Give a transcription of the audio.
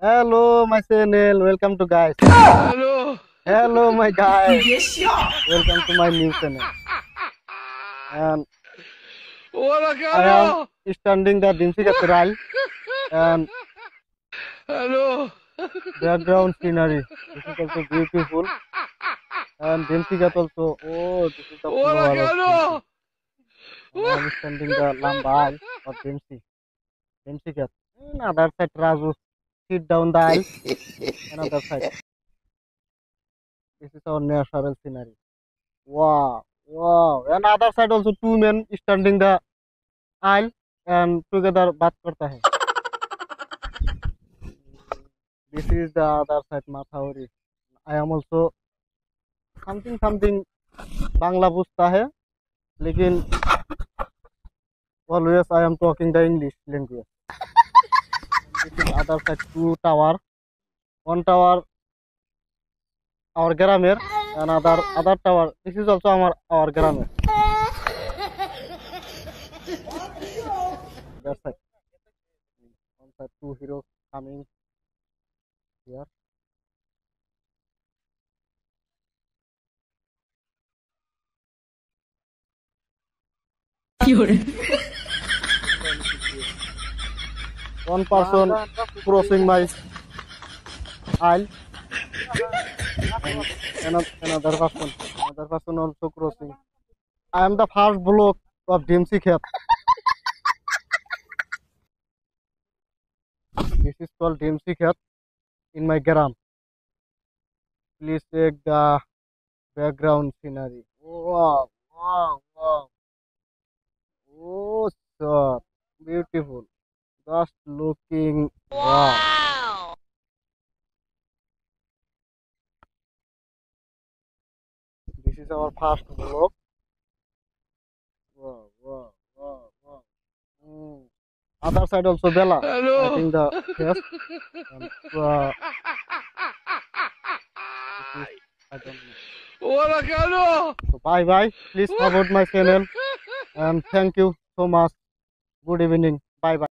Hello, my channel. Welcome to guys. Hello. Hello, my guys. Welcome to my new channel. And Hola, I am Carlos. standing the Dimsika Trail and Hello. background scenery. This is also beautiful. And Dimsika also. Oh, this is the Hola, flower of Dimsi. Carlos. And I am standing the Lamba Isle of Dimsi. Dimsika. Another side, Raju. Sit down the aisle. Another side. This is our natural scenery. Wow, wow. And other side also two men standing the aisle and together baat karta hai. This is the other side Mathauri. I am also something Bangla पूछता है लेकिन always I am talking the English language. This is other side two tower. One tower our grammar and other tower. This is also our grammar. That's it. One side two heroes coming here. One person crossing my aisle and another person also crossing. I am the first block of Dimsi Khet. This is called Dimsi Khet in my gram. Please check the background scenery. Wow, wow, wow. Oh, sir, beautiful. Just looking. Wow. This is our first block. Wow, wow, wow, wow. Mm. Other side also Bella. I Hello. think the yes. And, this is, I don't know. Hola, Carlos. So bye bye. Please support my channel and thank you so much. Good evening. Bye bye.